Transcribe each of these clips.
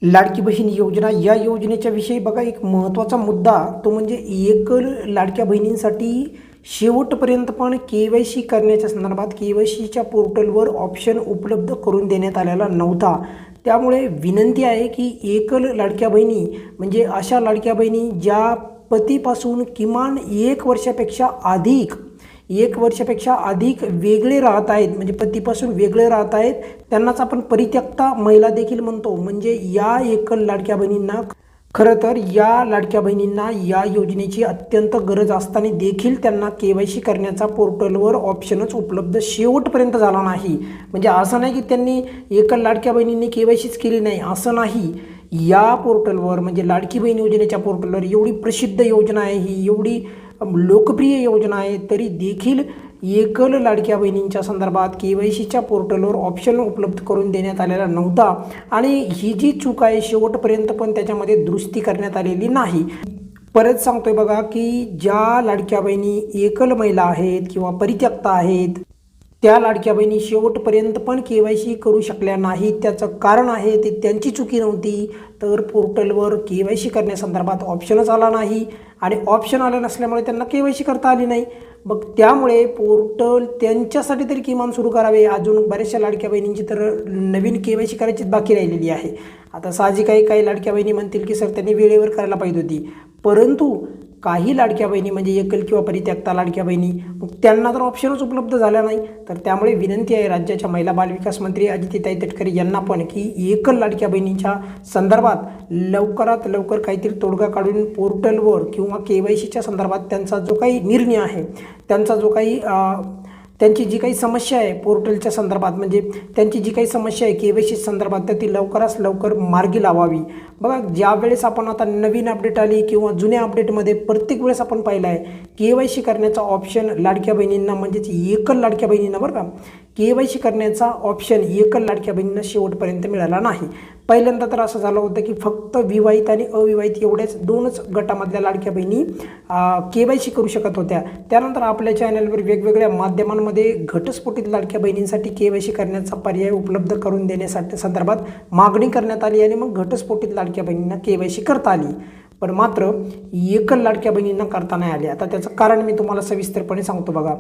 लाडकी बहीण योजना या योजनेच्या विषयी बघा एक महत्त्वाचा मुद्दा तो म्हणजे एकल लाडक्या बहिणींसाठी शेवटपर्यंत पण KYC करण्याच्या संदर्भात KYCच्या पोर्टलवर ऑप्शन उपलब्ध करून देण्यात आलेला नव्हता। त्यामुळे विनंती आहे की एकल लाडक्या बहिणी म्हणजे अशा लाडक्या बहिणी ज्या पतीपासून किमान 1 वर्षापेक्षा अधिक वेगळे राहत आहेत, म्हणजे पतीपासून वेगळे राहत आहेत, त्यांनाच आपण परित्यक्ता महिला देखील म्हणतो। म्हणजे या एकल लाडक्या बहिणींना खरं तर या लाडक्या बहिणींना या योजनेची अत्यंत गरज असताना देखील त्यांना KYC करण्याचा पोर्टलवर ऑप्शनच उपलब्ध शेवटपर्यंत झाला नाही। म्हणजे असं नाही की त्यांनी एकल लाडक्या बहिणींनी KYCच केली नाही, असं नाही। या पोर्टलवर म्हणजे लाडकी बहीण योजनेच्या पोर्टलवर एवढी प्रसिद्ध योजना आहे, ही एवढी लोकप्रिय योजना आहे, तरी देखील एकल लाडक्या बहिणींच्या संदर्भात KYCच्या पोर्टलवर ऑप्शन उपलब्ध करून देण्यात आलेला नव्हता आणि ही जी चूक आहे शेवटपर्यंत पण त्याच्यामध्ये दुरुस्ती करण्यात आलेली नाही। परत सांगतोय बघा की ज्या लाडक्या बहिणी एकल महिला आहेत किंवा परित्यक्ता आहेत त्या लाडक्या बहिणी शेवटपर्यंत पण KYC करू शकल्या नाहीत। त्याचं कारण आहे ते त्यांची चुकी नव्हती, तर पोर्टलवर KYC करण्यासंदर्भात ऑप्शनच आला नाही आणि ऑप्शन आलं नसल्यामुळे त्यांना KYC करता आली नाही। मग त्यामुळे पोर्टल त्यांच्यासाठी तरी किमान सुरू करावे। अजून बऱ्याचशा लाडक्या बहिणींची तर नवीन KYC करायची बाकी राहिलेली आहे। आता साहजिक काही लाडक्या बहिणी म्हणतील की सर त्यांनी वेळेवर करायला पाहिजे होती, परंतु काही लाडक्या बहिणी म्हणजे एकल किंवा परित्यक्ता लाडक्या बहिणी मग त्यांना तर ऑप्शनच उपलब्ध झाला नाही। तर त्यामुळे विनंती आहे राज्याच्या महिला बालविकास मंत्री अदितीताई तटकरे यांना पण की एकल लाडक्या बहिणींच्या संदर्भात लवकरात लवकर काहीतरी तोडगा काढून पोर्टलवर किंवा KYCच्या संदर्भात त्यांचा जो काही निर्णय आहे, त्यांचा जो काही त्यांची जी काही समस्या आहे पोर्टलच्या संदर्भात म्हणजे त्यांची जी काही समस्या आहे KYC संदर्भात तर ती लवकरात लवकर मार्गी लावावी। बघा ज्या वेळेस आपण आता नवीन अपडेट आली किंवा जुन्या अपडेटमध्ये प्रत्येक वेळेस आपण पाहिलं आहे KYC करण्याचा ऑप्शन लाडक्या बहिणींना म्हणजेच एकल लाडक्या बहिणींना बरं का KYC करण्याचा ऑप्शन एकल लाडक्या बहिणींना शेवटपर्यंत मिळाला नाही। पहिल्यांदा तर असं झालं होतं की फक्त विवाहित आणि अविवाहित एवढ्याच दोनच गटामधल्या लाडक्या बहिणी KYC करू शकत होत्या। त्यानंतर आपल्या चॅनलवर वेगवेगळ्या माध्यमांमध्ये घटस्फोटित लाडक्या बहिणींसाठी KYC करण्याचा पर्याय उपलब्ध करून देण्यासाठी संदर्भात मागणी करण्यात आली आणि मग घटस्फोटित लाडक्या बहिणींना KYC करता आली, पण मात्र एकल लाडक्या बहिणींना करता नाही आली। आता त्याचं कारण मी तुम्हाला सविस्तरपणे सांगतो बघा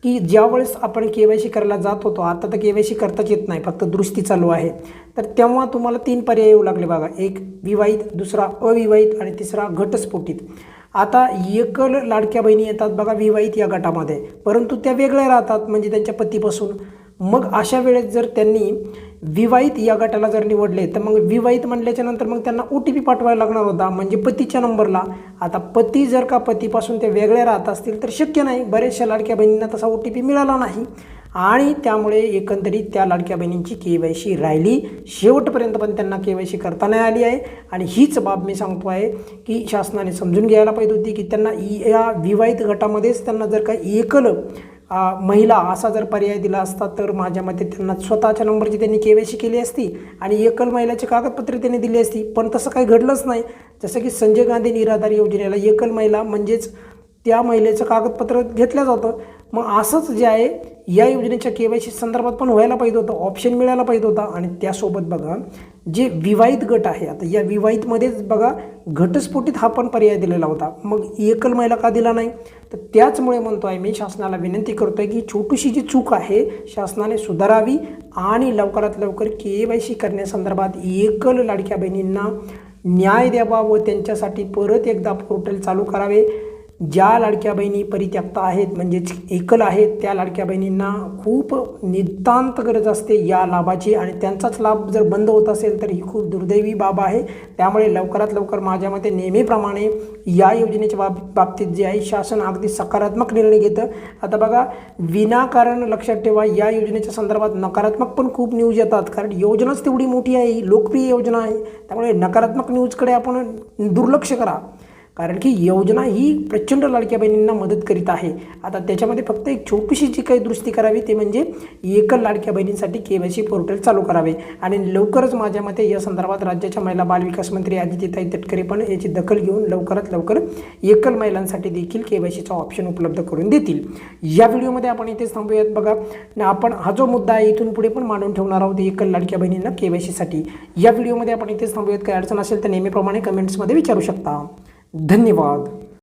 की ज्यावेळेस आपण KYC करायला जात होतो, आता तर KYC करताच येत नाही, फक्त दुरुस्ती चालू आहे, तर तेव्हा तुम्हाला 3 पर्याय येऊ लागले बघा, एक विवाहित, दुसरा अविवाहित आणि तिसरा घटस्फोटित। आता एकल लाडक्या बहिणी येतात बघा विवाहित या गटामध्ये, परंतु त्या वेगळ्या राहतात म्हणजे त्यांच्या पतीपासून। मग अशा वेळेस जर त्यांनी विवाहित या गटाला जर निवडले तर मग विवाहित म्हणल्याच्या नंतर मग त्यांना OTP पाठवायला लागणार होता म्हणजे पतीच्या नंबरला। आता पती जर का पतीपासून ते वेगळे राहत असतील तर शक्य नाही, बऱ्याचशा लाडक्या बहिणींना तसा OTP मिळाला नाही आणि त्यामुळे एकंदरीत त्या लाडक्या बहिणींची KYC राहिली, शेवटपर्यंत पण त्यांना KYC करता नाही आली आहे। आणि हीच बाब मी सांगतो आहे की शासनाने समजून घ्यायला पाहिजे होती की त्यांना या विवाहित गटामध्येच त्यांना जर का एकल महिला असा जर पर्याय दिला असता तर माझ्या मते त्यांना स्वतःच्या नंबरची त्यांनी KYC केली असती आणि एकल महिलाची कागदपत्रे त्यांनी दिली असती, पण तसं काही घडलंच नाही। जसं की संजय गांधी निराधार योजनेला एकल महिला म्हणजेच त्या महिलेचं कागदपत्र घेतलं जातं, मग असंच जे आहे या योजनेच्या KYC संदर्भात पण व्हायला पाहिजे होतं, ऑप्शन मिळायला पाहिजे होता। आणि त्यासोबत बघा जे विवाहित गट आहे, आता या विवाहितमध्येच बघा घटस्फोटित हा पण पर्याय दिलेला होता, मग एकल महिला का दिला नाही? तर त्याचमुळे म्हणतो आहे मी शासनाला विनंती करतो आहे की छोटीशी जी चूक आहे शासनाने सुधारावी आणि लवकरात लवकर KYC करण्यासंदर्भात एकल लाडक्या बहिणींना न्याय द्यावा व त्यांच्यासाठी परत एकदा पोर्टल चालू करावे। ज्या लाडक्या बहिणी परित्यक्ता आहेत म्हणजेच एकल आहेत त्या लाडक्या बहिणींना खूप नितांत गरज असते या लाभाची आणि त्यांचाच लाभ जर बंद होत असेल तर ही खूप दुर्दैवी बाब आहे। त्यामुळे लवकरात लवकर माझ्या मते नेहमीप्रमाणे या योजनेच्या बाबतीत जे आहे शासन अगदी सकारात्मक निर्णय घेतं। आता बघा विनाकारण लक्षात ठेवा या योजनेच्या संदर्भात नकारात्मक पण खूप न्यूज येतात, कारण योजनाच तेवढी मोठी आहे, ही लोकप्रिय योजना आहे, त्यामुळे नकारात्मक न्यूजकडे आपण दुर्लक्ष करा। कारण की योजना ही प्रचंड लाडक्या बहिणींना मदत करीत आहे. आता त्याच्यामध्ये फक्त एक छोटीशी जी काही दुरुस्ती करावी ते म्हणजे एकल लाडक्या बहिणींसाठी KYC पोर्टल चालू करावे आणि लवकरच माझ्या मते या संदर्भात राज्याच्या महिला बालविकास मंत्री अदितीताई तटकरे पण याची दखल घेऊन लवकरात लवकर एकल महिलांसाठी देखील KYCचा ऑप्शन उपलब्ध करून देतील. या व्हिडिओमध्ये आपण इथेच थांबूयात. बघा आपण हा जो मुद्दा आहे इथून पुढे पण मांडून ठेवणार आहोत एकल लाडक्या बहिणींना KYCसाठी. या व्हिडिओमध्ये आपण इथेच थांबूयात. काही अडचण असेल तर नेहमीप्रमाणे कमेंट्समध्ये विचारू शकता. धन्यवाद.